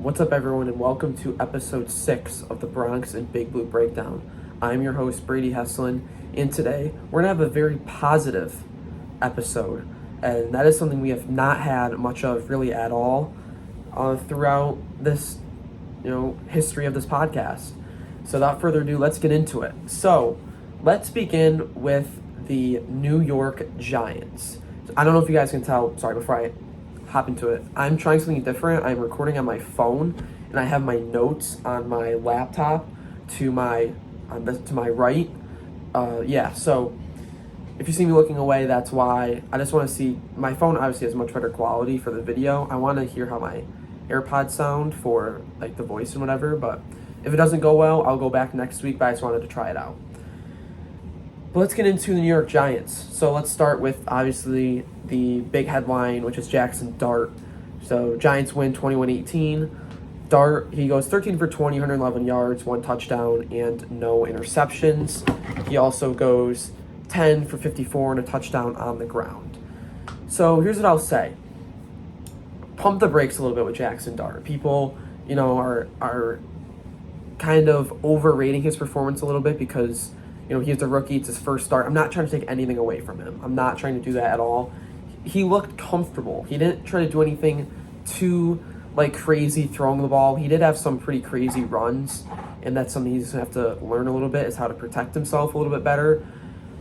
What's up, everyone, and welcome to episode 6 of the Bronx and Big Blue Breakdown. I'm your host, Brady Heslin, and today we're going to have a very positive episode, and that is something we have not had much of really at all throughout this, history of this podcast. So without further ado, let's get into it. So let's begin with the New York Giants. I don't know if you guys can tell, before I hop into it, I'm trying something different. I'm recording on my phone, and I have my notes on my laptop to my right. So if you see me looking away, that's why. I just want to see. My phone obviously has much better quality for the video. I want to hear how my AirPods sound for like the voice and whatever, but if it doesn't go well, I'll go back next week, but I just wanted to try it out. But let's get into the New York Giants. So let's start with, obviously, the big headline, which is Jackson Dart. So Giants win 21-18. Dart, he goes 13 for 20, 111 yards, 1 touchdown, and no interceptions. He also goes 10 for 54 and a touchdown on the ground. So here's what I'll say. Pump the brakes a little bit with Jackson Dart. People, are kind of overrating his performance a little bit because he's a rookie. It's his first start. I'm not trying to take anything away from him. I'm not trying to do that at all. He looked comfortable. He didn't try to do anything too, crazy throwing the ball. He did have some pretty crazy runs, and that's something he's going to have to learn a little bit, is how to protect himself a little bit better.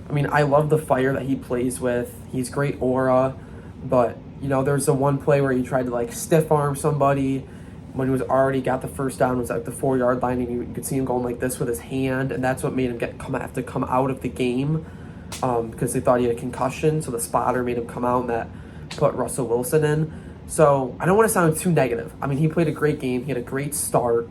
I mean, I love the fire that he plays with. He's great aura, but, there's the one play where he tried to, stiff arm somebody when he was already got the first down. It was at the 4-yard line, and you could see him going like this with his hand, and that's what made him have to come out of the game because they thought he had a concussion. So the spotter made him come out, and that put Russell Wilson in. So I don't want to sound too negative. I mean, he played a great game. He had a great start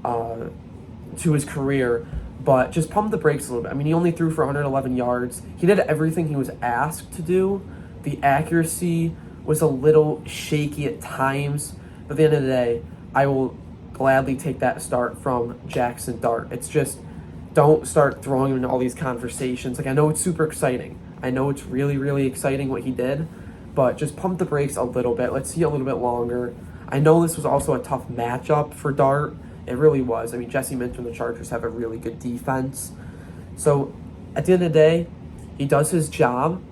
to his career, but just pump the brakes a little bit. I mean, he only threw for 111 yards. He did everything he was asked to do. The accuracy was a little shaky at times. But at the end of the day, I will gladly take that start from Jackson Dart. It's just, don't start throwing him into all these conversations. I know it's super exciting. I know it's really, really exciting what he did, but just pump the brakes a little bit. Let's see a little bit longer. I know this was also a tough matchup for Dart. It really was. I mean, Jesse Minter and the Chargers have a really good defense. So at the end of the day, he does his job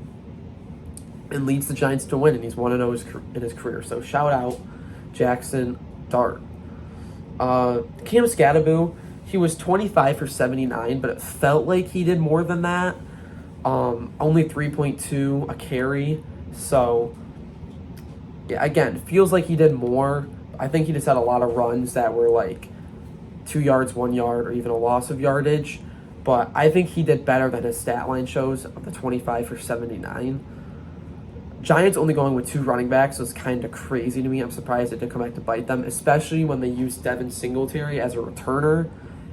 and leads the Giants to win, and he's 1-0 in his career. So shout out Jackson Dart. Cam Scattaboo, he was 25 for 79, but it felt like he did more than that. Only 3.2 a carry. So, yeah, again, feels like he did more. I think he just had a lot of runs that were 2 yards, 1 yard, or even a loss of yardage. But I think he did better than his stat line shows of the 25 for 79. Giants only going with 2 running backs was kind of crazy to me. I'm surprised it didn't come back to bite them, especially when they used Devin Singletary as a returner,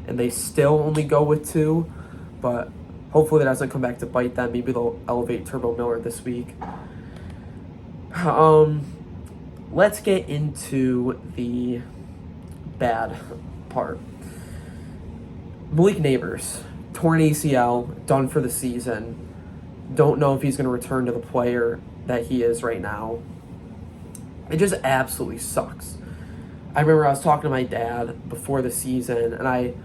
and they still only go with 2. But hopefully that doesn't come back to bite them. Maybe they'll elevate Turbo Miller this week. Let's get into the bad part. Malik Neighbors, torn ACL, done for the season. Don't know if he's going to return to the player that he is right now. It just absolutely sucks. I remember I was talking to my dad before the season, and I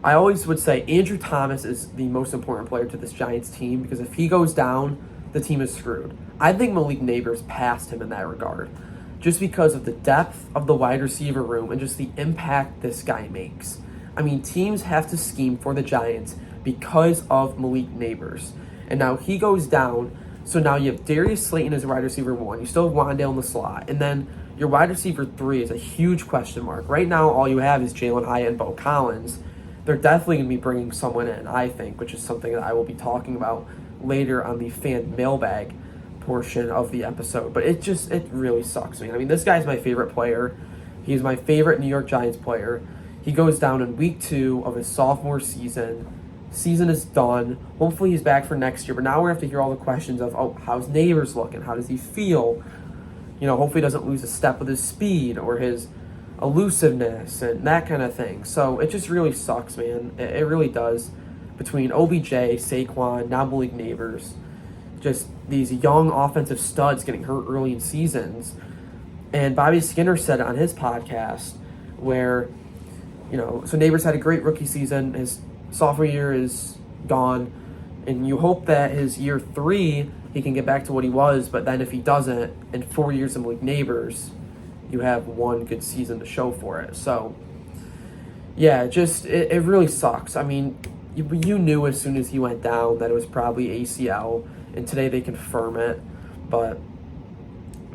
always would say Andrew Thomas is the most important player to this Giants team, because if he goes down, the team is screwed. I think Malik Neighbors passed him in that regard, just because of the depth of the wide receiver room and just the impact this guy makes. I mean, teams have to scheme for the Giants because of Malik Neighbors. And now he goes down, so now you have Darius Slayton as wide receiver 1. You still have Wandale in the slot. And then your wide receiver 3 is a huge question mark. Right now, all you have is Jalen Hyatt and Bo Collins. They're definitely going to be bringing someone in, I think, which is something that I will be talking about later on the fan mailbag portion of the episode. But it really sucks me. I mean, this guy's my favorite player. He's my favorite New York Giants player. He goes down in week 2 of his sophomore season. Season is done. Hopefully he's back for next year. But now we're going to have to hear all the questions of, how's Neighbors looking? How does he feel? Hopefully he doesn't lose a step with his speed or his elusiveness and that kind of thing. So it just really sucks, man. It really does. Between OBJ, Saquon, now Malik Neighbors, just these young offensive studs getting hurt early in seasons. And Bobby Skinner said on his podcast where, so Neighbors had a great rookie season. His sophomore year is gone, and you hope that his year 3 he can get back to what he was. But then if he doesn't, in 4 years of Malik Neighbors, you have one good season to show for it. So yeah, it really sucks. I mean, you knew as soon as he went down that it was probably ACL, and today they confirm it. But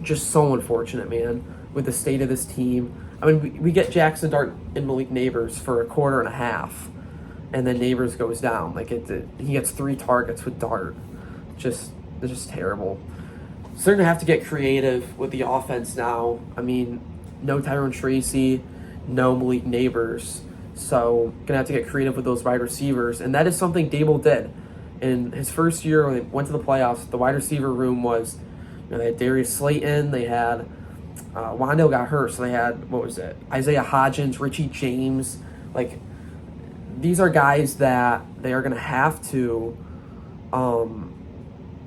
just so unfortunate, man, with the state of this team. I mean, we get Jackson Dart and Malik Neighbors for a quarter and a half, and then Neighbors goes down. Like, he gets 3 targets with Dart. They're just terrible. So they're going to have to get creative with the offense now. I mean, no Tyrone Tracy, no Malik Neighbors. So going to have to get creative with those wide receivers. And that is something Dable did. In his first year when they went to the playoffs, the wide receiver room was, they had Darius Slayton, they had Wandale got hurt, so they had, Isaiah Hodgins, Richie James. Like, these are guys that they are going to have to,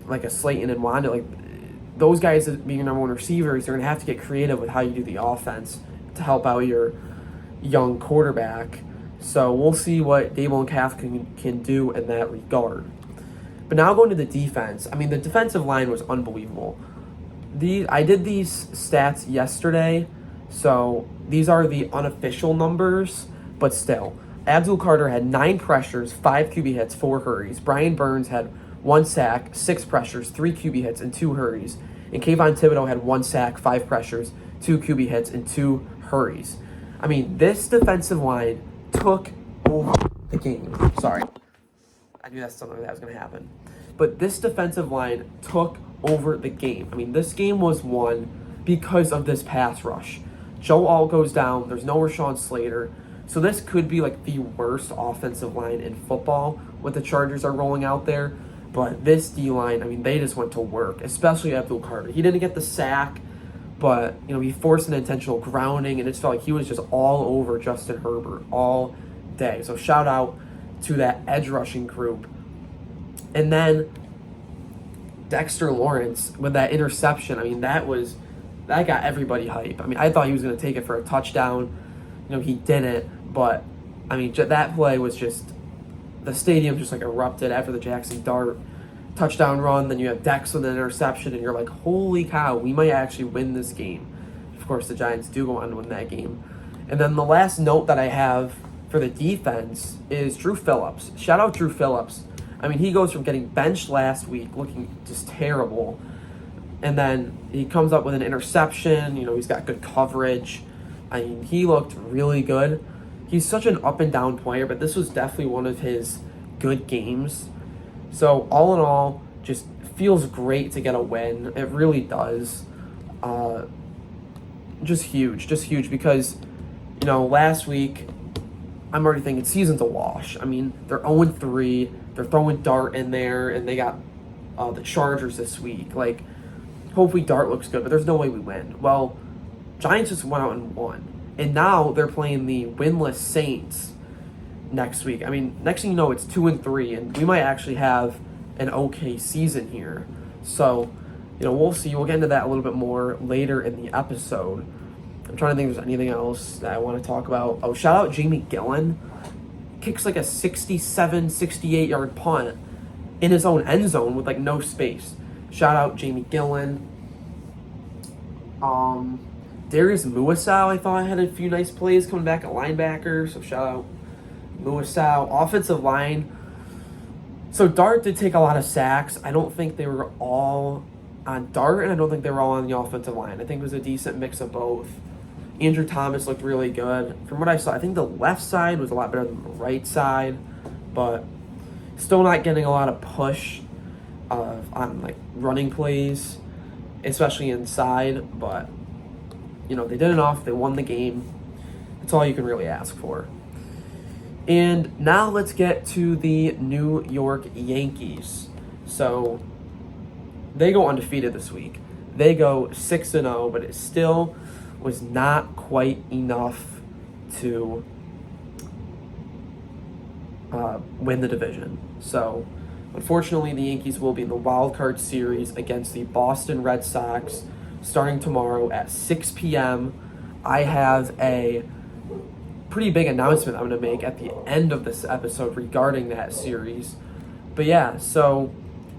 like a Slayton and Wandale, like those guys being your number 1 receivers, they're going to have to get creative with how you do the offense to help out your young quarterback. So we'll see what Dable and Calf can do in that regard. But now going to the defense. I mean, the defensive line was unbelievable. I did these stats yesterday, so these are the unofficial numbers, but still. Abdul Carter had 9 pressures, 5 QB hits, 4 hurries. Brian Burns had 1 sack, 6 pressures, 3 QB hits, and 2 hurries. And Kayvon Thibodeau had 1 sack, 5 pressures, 2 QB hits, and 2 hurries. I mean, this defensive line took over the game. Sorry. I knew that's something that was going to happen. But this defensive line took over the game. I mean, this game was won because of this pass rush. Joe Alt goes down. There's no Rashawn Slater. So this could be like the worst offensive line in football, what the Chargers are rolling out there. But this D-line, I mean, they just went to work, especially Abdul Carter. He didn't get the sack, but, he forced an intentional grounding, and it felt like he was just all over Justin Herbert all day. So shout out to that edge rushing group. And then Dexter Lawrence with that interception, I mean, that got everybody hype. I mean, I thought he was going to take it for a touchdown. He didn't, but, I mean, that play was just, the stadium just like erupted after the Jackson Dart touchdown run. Then you have Dex with an interception, and you're like, holy cow, we might actually win this game. Of course, the Giants do go on to win that game. And then the last note that I have for the defense is Drew Phillips. Shout out Drew Phillips. I mean, he goes from getting benched last week, looking just terrible, and then he comes up with an interception. He's got good coverage. I mean, he looked really good. He's such an up and down player, but this was definitely one of his good games. So all in all, just feels great to get a win. It really does. Just huge because, last week, I'm already thinking season's a wash. I mean, they're 0-3. They're throwing Dart in there, and they got the Chargers this week. Like, hopefully Dart looks good, but there's no way we win. Well, Giants just went out and won. And now they're playing the winless Saints next week. I mean, next thing you know, it's 2-3, and we might actually have an okay season here. So, we'll see. We'll get into that a little bit more later in the episode. I'm trying to think if there's anything else that I want to talk about. Oh, shout out Jamie Gillen. Kicks like a 67, 68-yard punt in his own end zone with like no space. Shout out Jamie Gillen. Darius Muasau, I thought had a few nice plays coming back at linebacker, so shout out Muasau. Offensive line. So Dart did take a lot of sacks. I don't think they were all on Dart, and I don't think they were all on the offensive line. I think it was a decent mix of both. Andrew Thomas looked really good. From what I saw, I think the left side was a lot better than the right side, but still not getting a lot of push on like running plays, especially inside, but they did enough. They won the game. That's all you can really ask for. And now let's get to the New York Yankees. So they go undefeated this week. They go 6-0, but it still was not quite enough to win the division. So unfortunately, the Yankees will be in the wild card series against the Boston Red Sox starting tomorrow at 6 p.m. I have a pretty big announcement I'm going to make at the end of this episode regarding that series. But yeah, so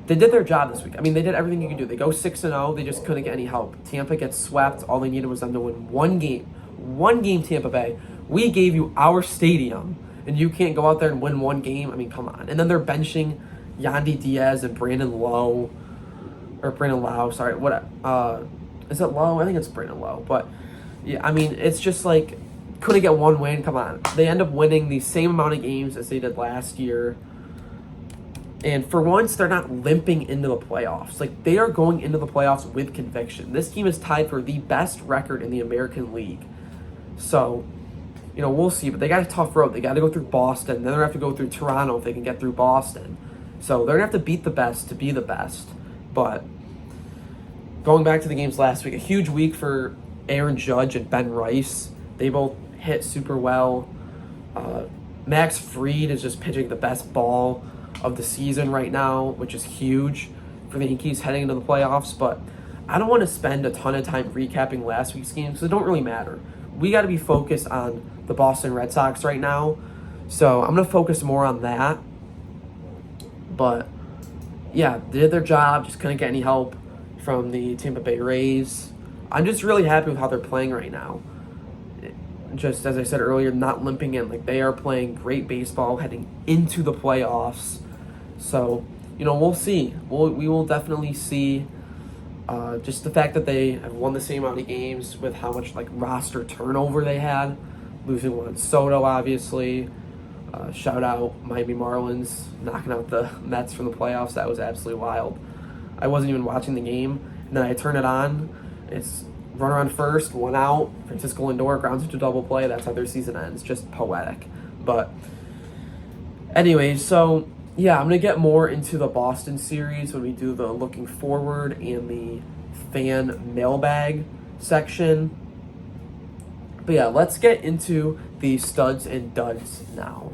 they did their job this week. I mean, they did everything you could do. They go 6-0. They just couldn't get any help. Tampa gets swept. All they needed was them to win one game. One game, Tampa Bay. We gave you our stadium, and you can't go out there and win one game? I mean, come on. And then they're benching Yandy Diaz and Brandon Lau. Sorry. What? Is it Lowe? I think it's Brandon Lowe. But, yeah, I mean, it's just like, couldn't get one win. Come on. They end up winning the same amount of games as they did last year. And for once, they're not limping into the playoffs. Like, they are going into the playoffs with conviction. This team is tied for the best record in the American League. So, we'll see. But they got a tough road. They got to go through Boston. Then they're going to have to go through Toronto if they can get through Boston. So, they're going to have to beat the best to be the best. But going back to the games last week, a huge week for Aaron Judge and Ben Rice. They both hit super well. Max Fried is just pitching the best ball of the season right now, which is huge for the Yankees heading into the playoffs. But I don't want to spend a ton of time recapping last week's games because it don't really matter. We got to be focused on the Boston Red Sox right now. So I'm going to focus more on that. But yeah, they did their job, just couldn't get any help from the Tampa Bay Rays. I'm just really happy with how they're playing right now. Just as I said earlier, not limping in. Like, they are playing great baseball heading into the playoffs. So, we'll see. We will definitely see just the fact that they have won the same amount of games with how much, roster turnover they had. Losing Juan Soto, obviously. Shout out Miami Marlins, knocking out the Mets from the playoffs. That was absolutely wild. I wasn't even watching the game, and then I turn it on. It's runner on first, one out. Francisco Lindor grounds into double play. That's how their season ends. Just poetic. But anyway, so yeah, I'm going to get more into the Boston series when we do the looking forward and the fan mailbag section. But yeah, let's get into the studs and duds now.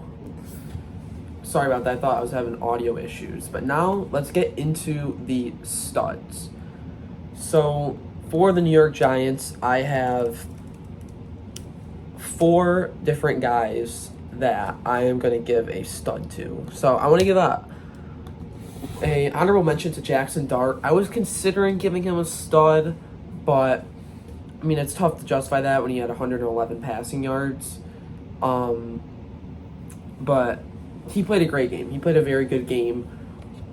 Sorry about that. I thought I was having audio issues. But now let's get into the studs. So for the New York Giants, I have 4 different guys that I am going to give a stud to. So I want to give a honorable mention to Jackson Dart. I was considering giving him a stud, but I mean, it's tough to justify that when he had 111 passing yards. But he played a great game. He played a very good game.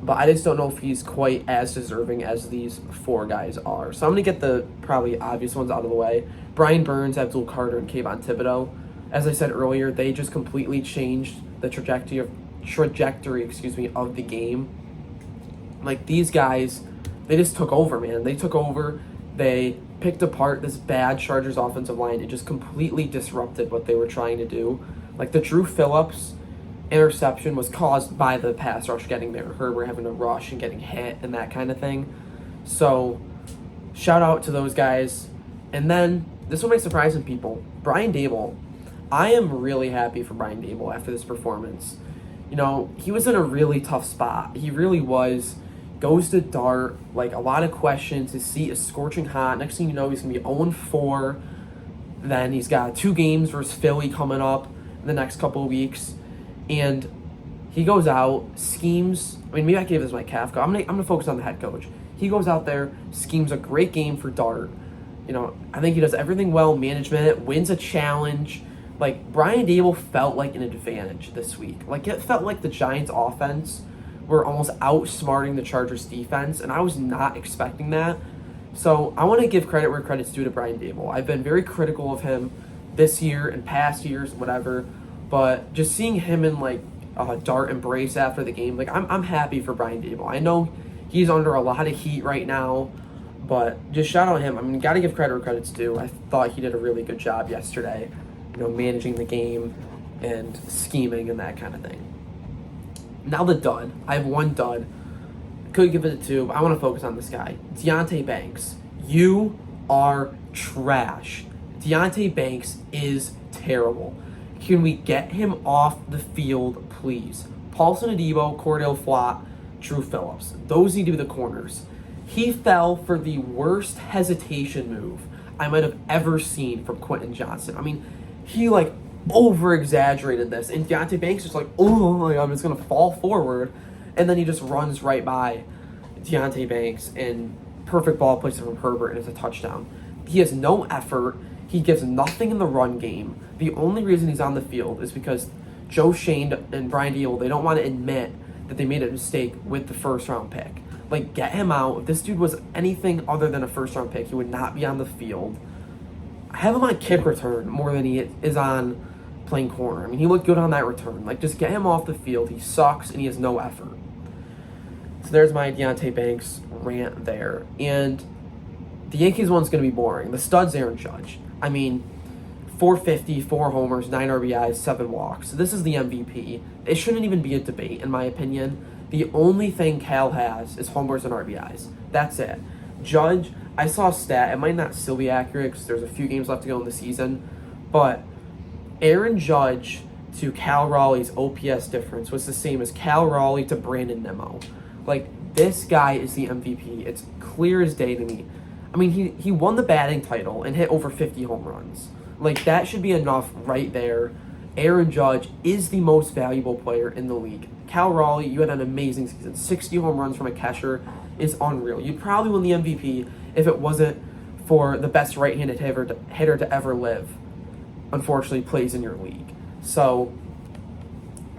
But I just don't know if he's quite as deserving as these 4 guys are. So I'm going to get the probably obvious ones out of the way. Brian Burns, Abdul Carter, and Kayvon Thibodeau. As I said earlier, they just completely changed the trajectory of the game. Like, these guys, they just took over, man. They took over. They picked apart this bad Chargers offensive line. It just completely disrupted what they were trying to do. Like, the Drew Phillips interception was caused by the pass rush getting there. Herbert having to rush and getting hit and that kind of thing. So, shout out to those guys. And then, this one might surprise some people. Brian Daboll. I am really happy for Brian Daboll after this performance. He was in a really tough spot. He really was. Goes to Dart, a lot of questions. His seat is scorching hot. Next thing you know, he's going to be 0-4. Then he's got 2 games versus Philly coming up in the next couple of weeks. And he goes out, schemes. I mean, maybe I gave this my calf go. I'm gonna focus on the head coach. He goes out there, schemes a great game for Dart. I think he does everything well. Management, wins a challenge. Brian Daboll felt like an advantage this week. It felt like the Giants' offense were almost outsmarting the Chargers' defense, and I was not expecting that. So I want to give credit where credit's due to Brian Daboll. I've been very critical of him this year and past years, whatever. But just seeing him in Dart embrace after the game, I'm happy for Brian Daboll. I know he's under a lot of heat right now, but just shout out him. I mean, got to give credit where credit's due. I thought he did a really good job yesterday, managing the game and scheming and that kind of thing. Now the dud. I have 1 dud. Could give it a 2, but I want to focus on this guy. Deontay Banks. You are trash. Deontay Banks is terrible. Can we get him off the field, please? Paulson Adebo, Cordell Flott, Drew Phillips. Those need to be the corners. He fell for the worst hesitation move I might have ever seen from Quentin Johnson. I mean, he like over exaggerated this, and Deontay Banks is like, oh, like, I'm just gonna fall forward, and then he just runs right by Deontay Banks, and perfect ball placement from Herbert, and it's a touchdown. He has no effort. He gives nothing in the run game. The only reason he's on the field is because Joe Shane and Brian Deal, they don't want to admit that they made a mistake with the first round pick. Like, get him out. If this dude was anything other than a first round pick, he would not be on the field. Have him on kick return more than he is on playing corner. I mean, he looked good on that return. Like, just get him off the field. He sucks, and he has no effort. So there's my Deontay Banks rant there. And the Yankees one's going to be boring. The stud's Aaron Judge. I mean, 450, 4 homers, 9 RBIs, 7 walks. So this is the MVP. It shouldn't even be a debate, in my opinion. The only thing Cal has is homers and RBIs. That's it. Judge, I saw a stat. It might not still be accurate because there's a few games left to go in the season. But Aaron Judge to Cal Raleigh's OPS difference was the same as Cal Raleigh to Brandon Nimmo. Like, this guy is the MVP. It's clear as day to me. I mean, he won the batting title and hit over 50 home runs. Like, that should be enough right there. Aaron Judge is the most valuable player in the league. Cal Raleigh, you had an amazing season. 60 home runs from a catcher is unreal. You'd probably win the MVP if it wasn't for the best right-handed hitter to ever live. Unfortunately, plays in your league. So,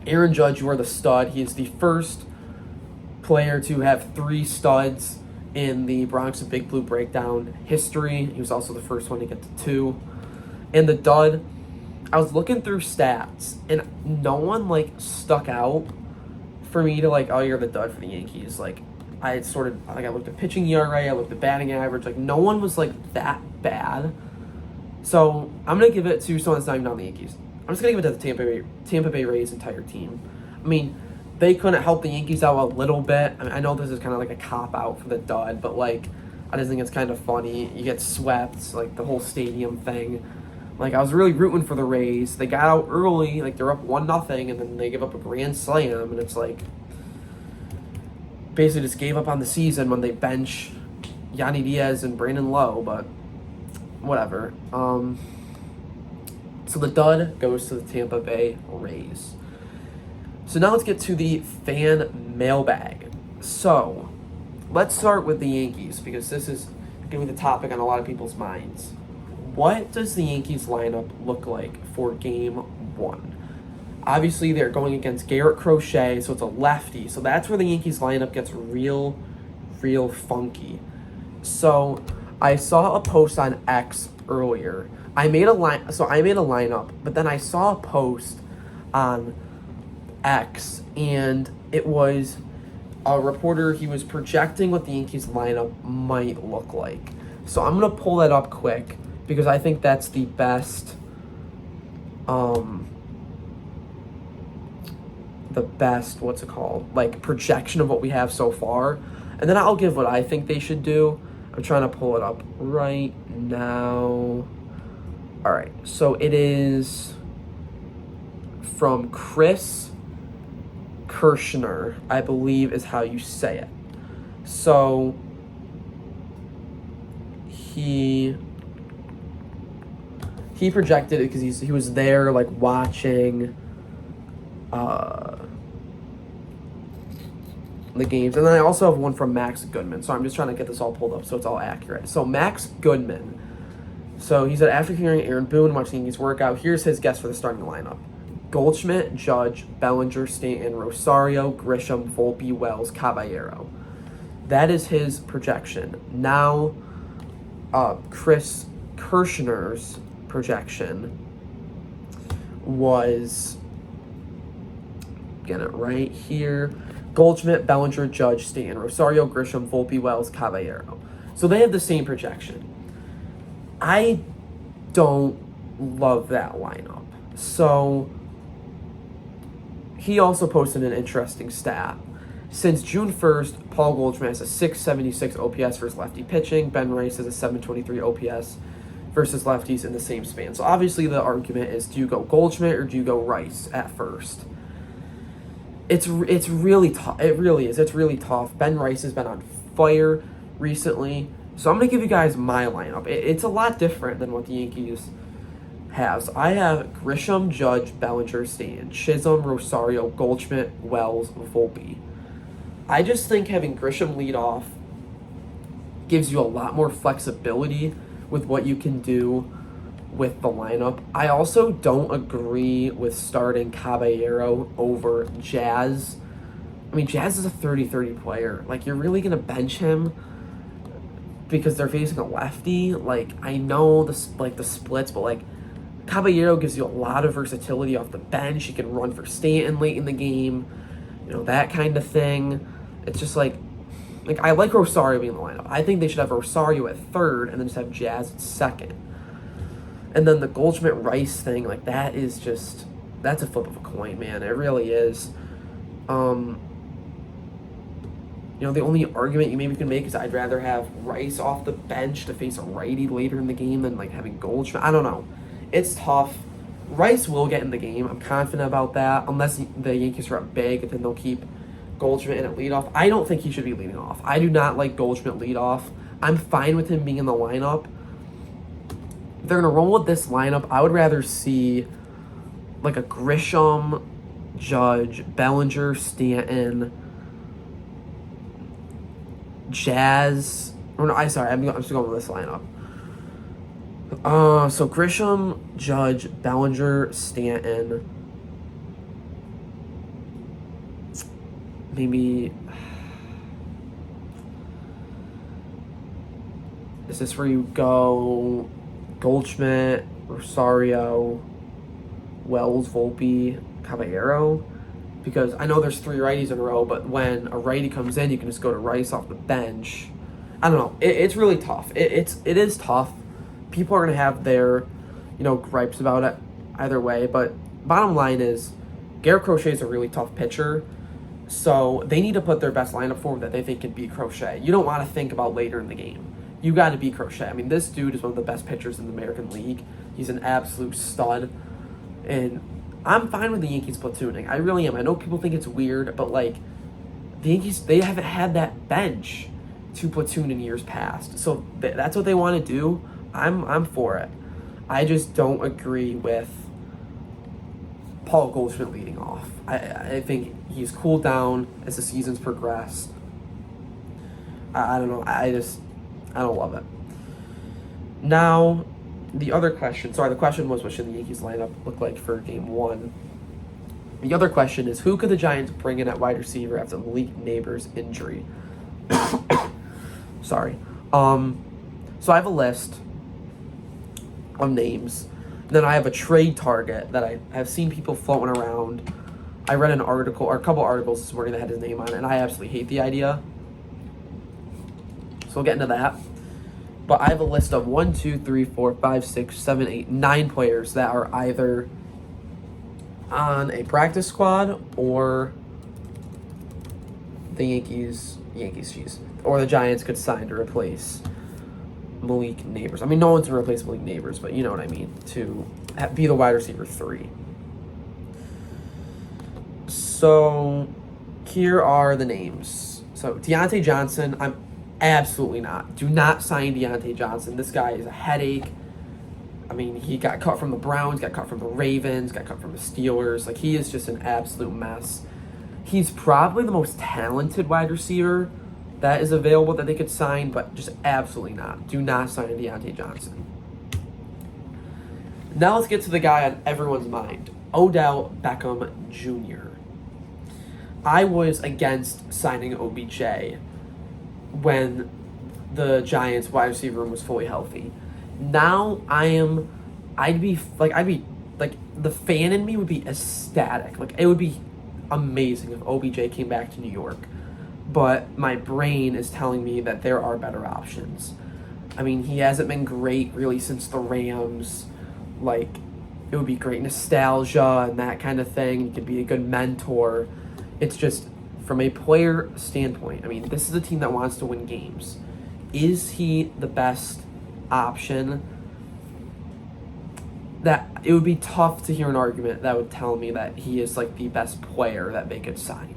Aaron Judge, you are the stud. He is the first player to have 3 studs in the Bronx and Big Blue Breakdown history. He was also the first one to get to 2. And the dud, I was looking through stats, and no one, like, stuck out for me to, like, oh, you're the dud for the Yankees. Like, I looked at pitching ERA, I looked at batting average. Like, no one was, like, that bad. So, I'm going to give it to someone that's not even on the Yankees. I'm just going to give it to the Tampa Bay Rays entire team. I mean, they couldn't help the Yankees out a little bit. I mean, I know this is kind of like a cop-out for the dud, but, like, I just think it's kind of funny. You get swept, like, the whole stadium thing. Like, I was really rooting for the Rays. They got out early, like, they're up 1-0, and then they give up a grand slam, and it's like, basically just gave up on the season when they bench Yanni Diaz and Brandon Lowe, but whatever. So the dud goes to the Tampa Bay Rays. So now let's get to the fan mailbag. So, let's start with the Yankees, because this is going to be the topic on a lot of people's minds. What does the Yankees lineup look like for Game 1? Obviously, they're going against Garrett Crochet, so it's a lefty. So that's where the Yankees lineup gets real funky. So I saw a post on X earlier. I made a lineup, but then I saw a post on X, and it was a reporter. He was projecting what the Yankees lineup might look like. So I'm going to pull that up quick, because I think that's the best, like, projection of what we have so far. And then I'll give what I think they should do. I'm trying to pull it up right now. All right, so it is from Chris Kirschner, I believe is how you say it. So he projected it because he was there, like, watching the games. And then I also have one from Max Goodman. So I'm just trying to get this all pulled up so it's all accurate. So Max Goodman. So he said, after hearing Aaron Boone watching the Yankees workout, here's his guess for the starting lineup. Goldschmidt, Judge, Bellinger, Stanton, Rosario, Grisham, Volpe, Wells, Caballero. That is his projection. Now, Chris Kirschner's projection was, get it right here, Goldschmidt, Bellinger, Judge, Stanton, Rosario, Grisham, Volpe, Wells, Caballero. So they have the same projection. I don't love that lineup. So he also posted an interesting stat. Since June 1st, Paul Goldschmidt has a 676 OPS versus lefty pitching. Ben Rice has a 723 OPS versus lefties in the same span. So obviously the argument is, do you go Goldschmidt or do you go Rice at first? It's really tough. It really is. It's really tough. Ben Rice has been on fire recently. So I'm going to give you guys my lineup. It's a lot different than what the Yankees I have Grisham, Judge, Bellinger, Stanton, Chisholm, Rosario, Goldschmidt, Wells, Volpe. I just think having Grisham lead off gives you a lot more flexibility with what you can do with the lineup. I also don't agree with starting Caballero over Jazz. I mean, Jazz is a 30-30 player. Like, you're really going to bench him because they're facing a lefty? Like, I know the splits, but, like, Caballero gives you a lot of versatility off the bench. He can run for Stanton late in the game, that kind of thing. It's just like I like Rosario being in the lineup. I think they should have Rosario at third and then just have Jazz at second. And then the Goldschmidt-Rice thing, like, that's a flip of a coin, man. It really is. The only argument you maybe can make is I'd rather have Rice off the bench to face a righty later in the game than, like, having Goldschmidt. I don't know. It's tough. Rice will get in the game. I'm confident about that. Unless the Yankees are up big, then they'll keep Goldschmidt in at leadoff. I don't think he should be leading off. I do not like Goldschmidt leadoff. I'm fine with him being in the lineup. If they're going to roll with this lineup, I would rather see, like, a Grisham, Judge, Bellinger, Stanton, Jazz. I'm just going with this lineup. So Grisham, Judge, Bellinger, Stanton. Maybe. Is this where you go Goldschmidt, Rosario, Wells, Volpe, Caballero? Because I know there's 3 righties in a row, but when a righty comes in, you can just go to Rice off the bench. I don't know. It's really tough. It is tough. People are going to have their, gripes about it either way. But bottom line is, Garrett Crochet is a really tough pitcher. So they need to put their best lineup forward that they think can beat Crochet. You don't want to think about later in the game. You got to beat Crochet. I mean, this dude is one of the best pitchers in the American League. He's an absolute stud. And I'm fine with the Yankees platooning. I really am. I know people think it's weird, but, like, the Yankees, they haven't had that bench to platoon in years past. So that's what they want to do. I'm for it. I just don't agree with Paul Goldschmidt leading off. I think he's cooled down as the seasons progress. I don't know. I don't love it. Now, the other question. Sorry, the question was, what should the Yankees lineup look like for Game 1? The other question is, who could the Giants bring in at wide receiver after Malik Neighbors' injury? Sorry. So I have a list of names. Then I have a trade target that I have seen people floating around. I read an article, or a couple articles this morning that had his name on it, and I absolutely hate the idea. So we'll get into that. But I have a list of 1, 2, 3, 4, 5, 6, 7, 8, 9 players that are either on a practice squad or the Yankees, or the Giants could sign to replace Malik Neighbors. I mean, no one's going to replace Malik Neighbors, but you know what I mean, to be the wide receiver 3. So here are the names. So Deontay Johnson, I'm absolutely not. Do not sign Deontay Johnson. This guy is a headache. I mean, he got cut from the Browns, got cut from the Ravens, got cut from the Steelers. Like, he is just an absolute mess. He's probably the most talented wide receiver that is available that they could sign, but just absolutely not. Do not sign Deontay Johnson. Now let's get to the guy on everyone's mind, Odell Beckham Jr. I was against signing OBJ when the Giants wide receiver room was fully healthy. Now I'd be the fan in me would be ecstatic. Like, it would be amazing if OBJ came back to New York. But my brain is telling me that there are better options. I mean, he hasn't been great really since the Rams. Like, it would be great nostalgia and that kind of thing. He could be a good mentor. It's just, from a player standpoint, I mean, this is a team that wants to win games. Is he the best option? That it would be tough to hear an argument that would tell me that he is, like, the best player that they could sign.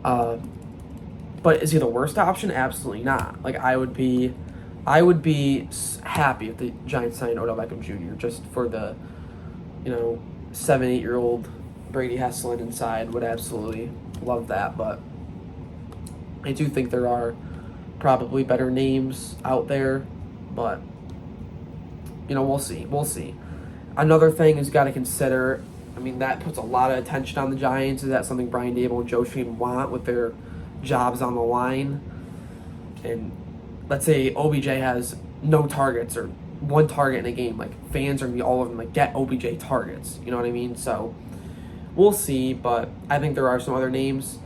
But is he the worst option? Absolutely not. Like, I would be I would be happy if the Giants signed Odell Beckham Jr. just for the, 7-8-year-old Brady Heslin inside. Would absolutely love that. But I do think there are probably better names out there. But, we'll see. We'll see. Another thing is got to consider, that puts a lot of attention on the Giants. Is that something Brian Daboll and Joe Schoen want with their jobs on the line? And let's say OBJ has no targets or one target in a game. Like, fans are going to be all over them, like, get OBJ targets. You know what I mean? So, we'll see. But I think there are some other names,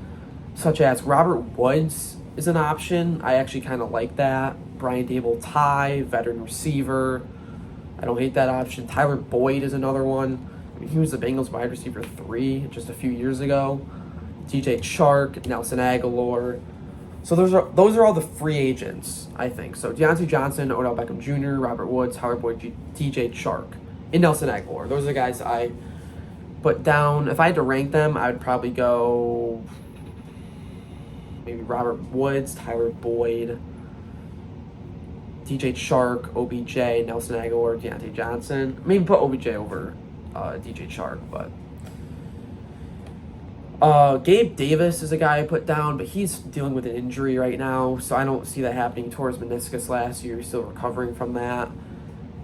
such as Robert Woods is an option. I actually kind of like that. Brian Daboll tie, veteran receiver. I don't hate that option. Tyler Boyd is another one. He was the Bengals wide receiver 3 just a few years ago. DJ Chark, Nelson Aguilar. So those are all the free agents, I think. So Deontay Johnson, Odell Beckham Jr., Robert Woods, Tyler Boyd, DJ Chark, and Nelson Aguilar. Those are the guys I put down. If I had to rank them, I would probably go maybe Robert Woods, Tyler Boyd, DJ Chark, OBJ, Nelson Aguilar, Deontay Johnson. Maybe put OBJ over DJ Chark, but Gabe Davis is a guy I put down, but he's dealing with an injury right now, so I don't see that happening. He tore his meniscus last year. He's still recovering from that.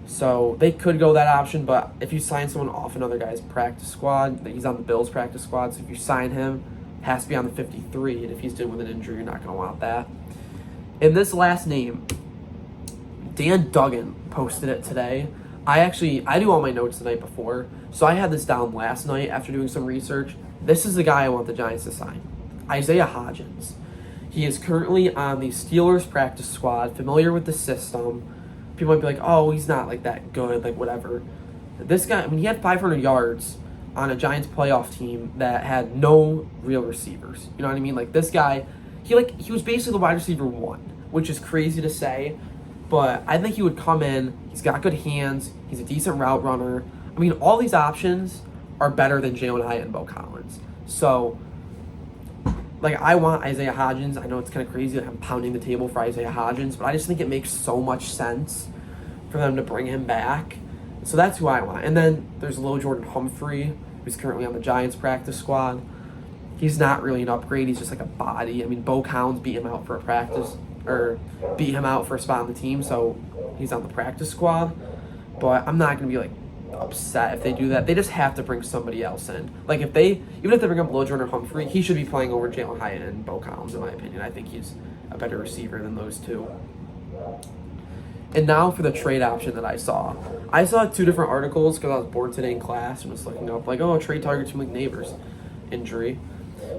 So they could go that option, but if you sign someone off another guy's practice squad, he's on the Bills practice squad, so if you sign him, it has to be on the 53, and if he's dealing with an injury, you're not going to want that. And this last name, Dan Duggan posted it today. I do all my notes the night before, so I had this down last night after doing some research. This is the guy I want the Giants to sign. Isaiah Hodgins. He is currently on the Steelers practice squad, familiar with the system. People might be like, oh, he's not like that good, like whatever. This guy, he had 500 yards on a Giants playoff team that had no real receivers. You know what I mean? Like this guy, he was basically the wide receiver 1, which is crazy to say. But I think he would come in. He's got good hands. He's a decent route runner. All these options are better than Jalen Hyatt and Bo Collins. So, I want Isaiah Hodgins. I know it's kind of crazy. I'm pounding the table for Isaiah Hodgins, but I just think it makes so much sense for them to bring him back. So that's who I want. And then there's Lil Jordan Humphrey, who's currently on the Giants practice squad. He's not really an upgrade. He's just like a body. Bo Collins beat him out for a spot on the team, so he's on the practice squad. But I'm not going to be upset if they do that. They just have to bring somebody else in. Even if they bring up Lil Jordan Humphrey, he should be playing over Jalen Hyatt and Bo Collins, in my opinion. I think he's a better receiver than those two. And now for the trade option that I saw. I saw 2 different articles because I was bored today in class and was looking up trade targets from Neighbors injury.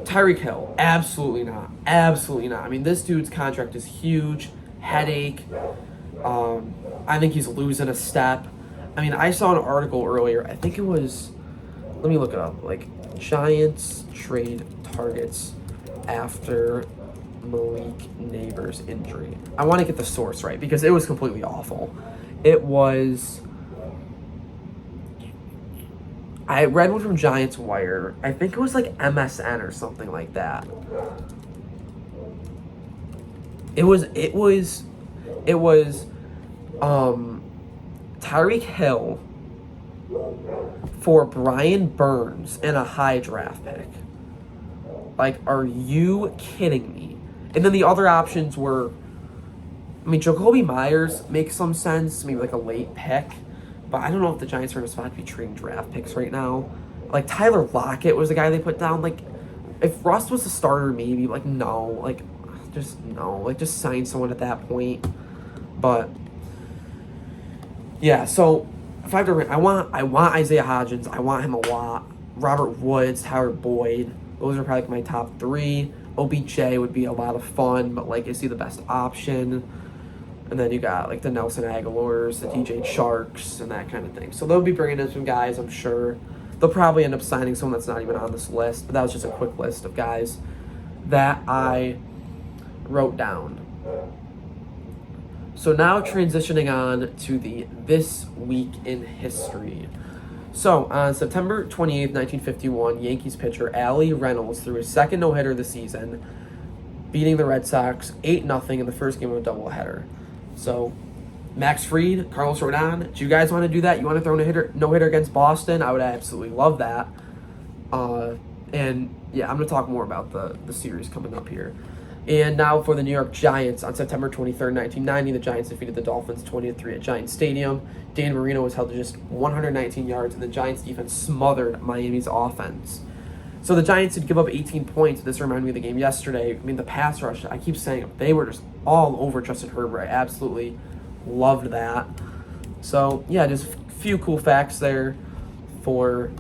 Tyreek Hill, absolutely not. Absolutely not. This dude's contract is huge. Headache. I think he's losing a step. I saw an article earlier. I think it was, let me look it up. Giants trade targets after Malik Neighbors injury. I want to get the source right because it was completely awful. It was, I read one from Giants Wire. I think it was MSN or something like that. It was Tyreek Hill for Brian Burns and a high draft pick. Are you kidding me? And then the other options were, Jacoby Myers makes some sense, maybe a late pick, but I don't know if the Giants are in a spot to be trading draft picks right now. Tyler Lockett was the guy they put down. If Russ was the starter, maybe, no. Just sign someone at that point. But yeah, so if I have to rank, I want Isaiah Hodgins. I want him a lot. Robert Woods, Tyler Boyd. Those are probably my top 3. OBJ would be a lot of fun, but is he the best option? And then you got the Nelson Aguilars, the DJ Sharks, and that kind of thing. So they'll be bringing in some guys, I'm sure. They'll probably end up signing someone that's not even on this list, but that was just a quick list of guys that I wrote down. So now transitioning on to the This Week in History. So on September 28th, 1951, Yankees pitcher Allie Reynolds threw his second no-hitter of the season, beating the Red Sox 8-0 in the first game of a doubleheader. So Max Fried, Carlos Rodon. Do you guys want to do that? You want to throw no hitter against Boston? I would absolutely love that. And yeah, I'm going to talk more about the series coming up here. And now for the New York Giants. On September 23rd, 1990, the Giants defeated the Dolphins 20-3 at Giants Stadium. Dan Marino was held to just 119 yards, and the Giants defense smothered Miami's offense. So the Giants did give up 18 points. This reminded me of the game yesterday. I mean, the pass rush, I keep saying it, they were just all over Justin Herbert. I absolutely loved that. So, yeah, just a few cool facts there for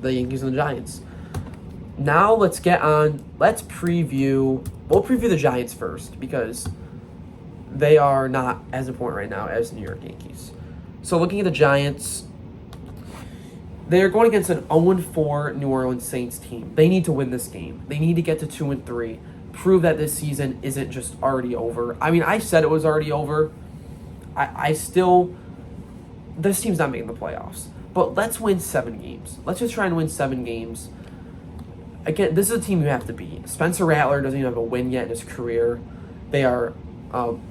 the Yankees and the Giants. Now we'll preview the Giants first because they are not as important right now as the New York Yankees. So looking at the Giants, they are going against an 0-4 New Orleans Saints team. They need to win this game. They need to get to 2-3, prove that this season isn't just already over. I mean, I said it was already over. This team's not making the playoffs. But let's win 7 games. Let's just try and win 7 games. Again, this is a team you have to beat. Spencer Rattler doesn't even have a win yet in his career. They are,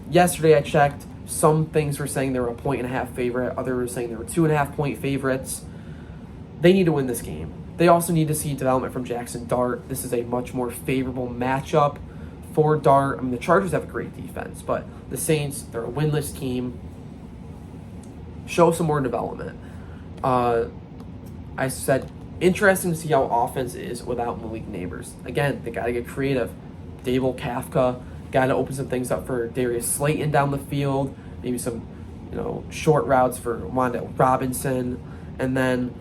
yesterday I checked, some things were saying they were a 1.5 favorite. Others were saying they were 2.5-point favorites. They need to win this game. They also need to see development from Jackson Dart. This is a much more favorable matchup for Dart. I mean, the Chargers have a great defense, but the Saints, they're a winless team. Show some more development. I said, interesting to see how offense is without Malik Neighbors. Again, they got to get creative. Dable Kafka got to open some things up for Darius Slayton down the field. Maybe some, short routes for Wanda Robinson. And then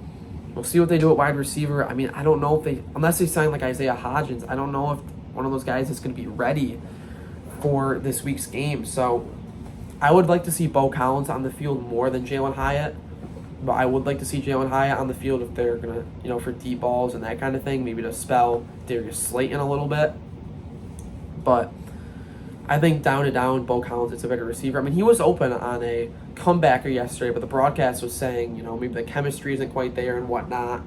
we'll see what they do at wide receiver. I mean, I don't know if unless they sign like Isaiah Hodgins, I don't know if one of those guys is going to be ready for this week's game. So I would like to see Bo Collins on the field more than Jalen Hyatt. But I would like to see Jalen Hyatt on the field if they're going to, for deep balls and that kind of thing, maybe to spell Darius Slayton a little bit. But I think down to down, Bo Collins is a better receiver. I mean, he was open on a comebacker yesterday, but the broadcast was saying, maybe the chemistry isn't quite there and whatnot.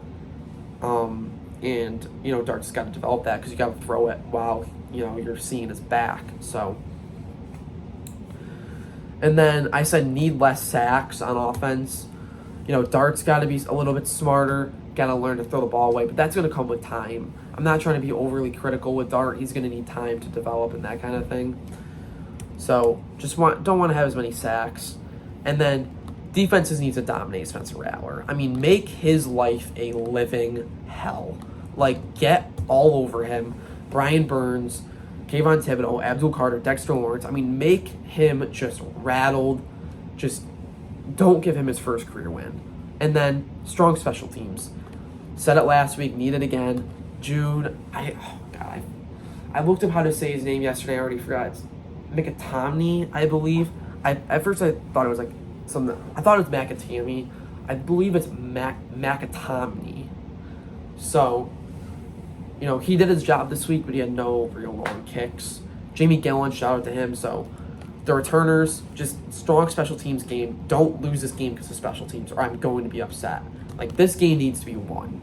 And Dart's got to develop that because you got to throw it while, you're seeing his back. So, and then I said need less sacks on offense. Dart's got to be a little bit smarter, got to learn to throw the ball away, but that's going to come with time. I'm not trying to be overly critical with Dart. He's going to need time to develop and that kind of thing. So don't want to have as many sacks. And then defenses need to dominate Spencer Rattler. I mean, make his life a living hell. Like, get all over him. Brian Burns, Kayvon Thibodeau, Abdul Carter, Dexter Lawrence. I mean, make him just rattled. Just don't give him his first career win. And then strong special teams. Said it last week, need it again. Jude, I looked up how to say his name yesterday. I already forgot. It's Micatomney, I believe. At first I thought it was like something. I thought it was Macatami. I believe it's Micatomney. So, he did his job this week, but he had no real long kicks. Jamie Gillen, shout out to him. So, the returners, just strong special teams game. Don't lose this game because of special teams, or I'm going to be upset. Like, this game needs to be won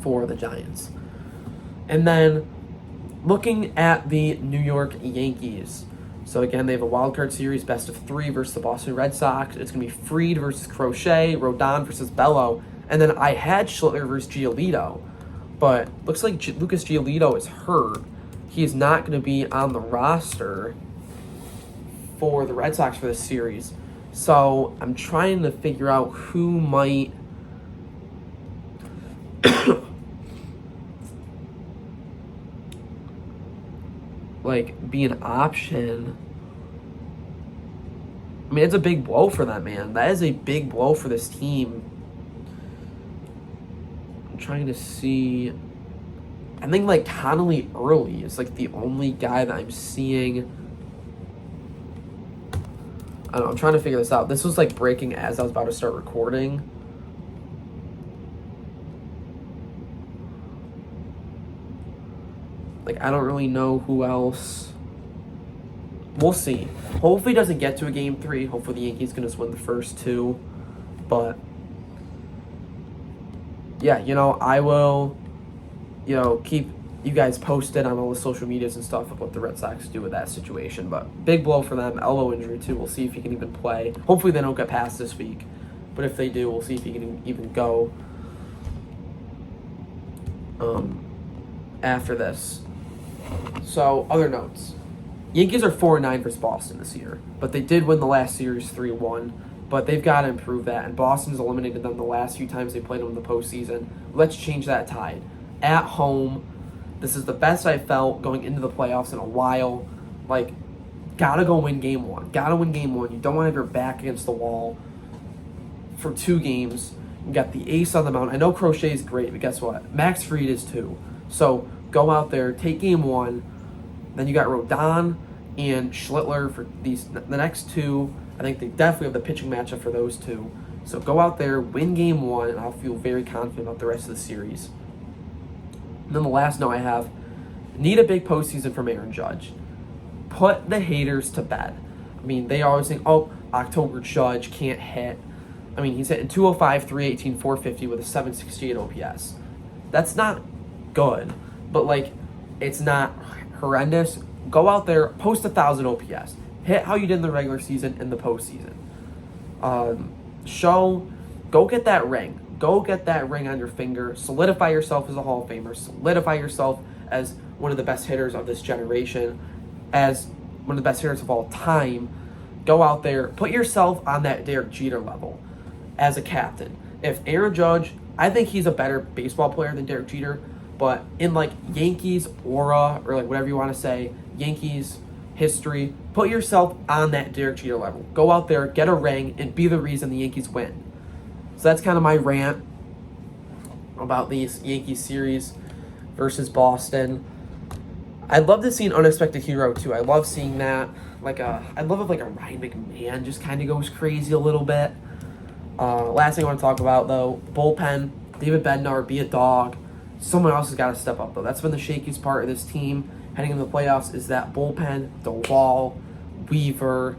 for the Giants. And then looking at the New York Yankees. So again, they have a wild card series, best of 3 versus the Boston Red Sox. It's going to be Fried versus Crochet, Rodon versus Bello, and then I had Schlittler versus Giolito, but looks like Lucas Giolito is hurt. He is not going to be on the roster for the Red Sox for this series. So I'm trying to figure out who might be an option. I mean, it's a big blow for them, man. That is a big blow for this team. I'm trying to see. I think Connolly Early is the only guy that I'm seeing. I don't know, I'm trying to figure this out. This was breaking as I was about to start recording. I don't really know who else. We'll see. Hopefully it doesn't get to a game 3. Hopefully the Yankees can just win the first 2. But yeah, I will, keep you guys posted on all the social medias and stuff of what the Red Sox do with that situation. But big blow for them. Elbow injury too. We'll see if he can even play. Hopefully they don't get past this week. But if they do, we'll see if he can even go after this. So, other notes. Yankees are 4-9 versus Boston this year. But they did win the last series 3-1. But they've got to improve that. And Boston's eliminated them the last few times they played them in the postseason. Let's change that tide. At home, this is the best I felt going into the playoffs in a while. Like, gotta go win game one. Gotta win game one. You don't want to have your back against the wall for 2 games. You got the ace on the mound. I know Crochet's great, but guess what? Max Fried is too. So go out there, take game one. Then you got Rodon and Schlittler for the next 2. I think they definitely have the pitching matchup for those 2. So go out there, win game 1, and I'll feel very confident about the rest of the series. And then the last note I have, need a big postseason from Aaron Judge. Put the haters to bed. I mean, they always think, oh, October Judge can't hit. I mean, he's hitting 205, 318, 450 with a 768 OPS. That's not good, but like, it's not horrendous. Go out there, post 1,000 OPS. Hit how you did in the regular season in the postseason. Go get that ring. Go get that ring on your finger. Solidify yourself as a Hall of Famer. Solidify yourself as one of the best hitters of this generation, as one of the best hitters of all time. Go out there, put yourself on that Derek Jeter level as a captain. If Aaron Judge, I think he's a better baseball player than Derek Jeter, but in like Yankees aura, or like whatever you want to say, Yankees history, put yourself on that Derek Jeter level. Go out there, get a ring, and be the reason the Yankees win. So that's kind of my rant about these Yankees series versus Boston. I'd love to see an unexpected hero too. I love seeing that. I love if like a Ryan McMahon just kind of goes crazy a little bit. Last thing I want to talk about though, bullpen. David Bednar, be a dog. Someone else has got to step up though. That's been the shakiest part of this team heading into the playoffs is that bullpen. DeWall, Weaver,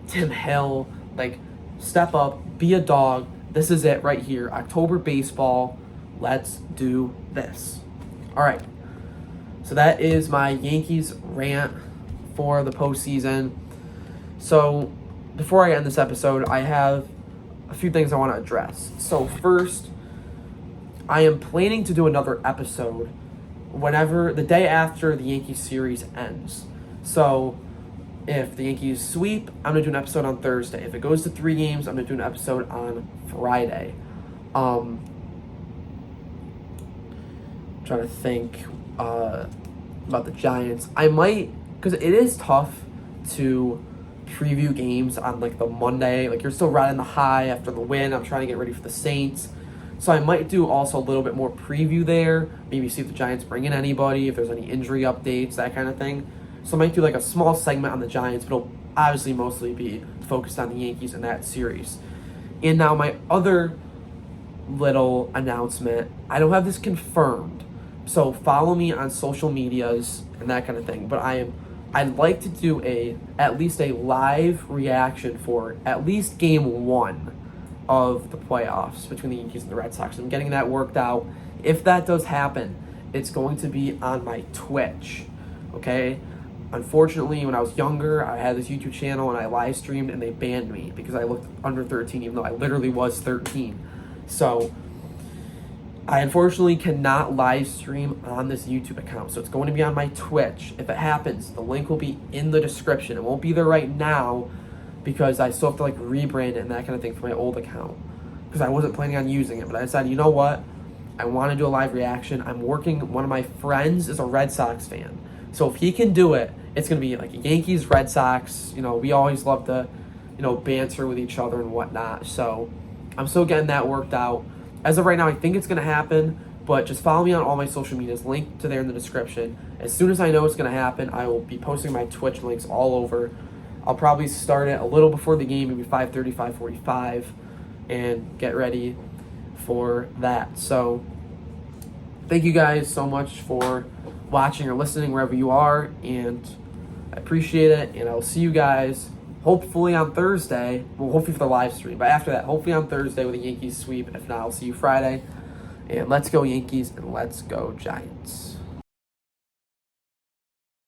Tim Hill. Like, step up, be a dog. This is it right here. October baseball. Let's do this. All right. So that is my Yankees rant for the postseason. So before I end this episode, I have a few things I want to address. So first, I am planning to do another episode the day after the Yankees series ends. So if the Yankees sweep, I'm going to do an episode on Thursday. If it goes to 3 games, I'm going to do an episode on Friday. Trying to think about the Giants. I might, because it is tough to preview games on like the Monday. Like, you're still riding the high after the win. I'm trying to get ready for the Saints. So I might do also a little bit more preview there. Maybe see if the Giants bring in anybody, if there's any injury updates, that kind of thing. So I might do like a small segment on the Giants, but it'll obviously mostly be focused on the Yankees in that series. And now my other little announcement, I don't have this confirmed, so follow me on social medias and that kind of thing. But I'd like to do at least a live reaction for at least game 1 of the playoffs between the Yankees and the Red Sox. I'm getting that worked out. If that does happen, it's going to be on my Twitch. Okay? Unfortunately, when I was younger, I had this YouTube channel and I live streamed and they banned me because I looked under 13, even though I literally was 13. So I unfortunately cannot live stream on this YouTube account. So it's going to be on my Twitch. If it happens, the link will be in the description. It won't be there right now because I still have to like rebrand it and that kind of thing for my old account. Because I wasn't planning on using it. But I decided, you know what? I want to do a live reaction. One of my friends is a Red Sox fan. So if he can do it, it's going to be like Yankees, Red Sox. You know, we always love to, banter with each other and whatnot. So I'm still getting that worked out. As of right now, I think it's going to happen. But just follow me on all my social medias. Link to there in the description. As soon as I know it's going to happen, I will be posting my Twitch links all over. I'll probably start it a little before the game, maybe 5:30, 5:45, and get ready for that. So thank you guys so much for watching or listening wherever you are, and I appreciate it. And I'll see you guys hopefully on Thursday. Well, hopefully for the live stream, but after that, hopefully on Thursday with a Yankees sweep. If not, I'll see you Friday. And let's go Yankees and let's go Giants.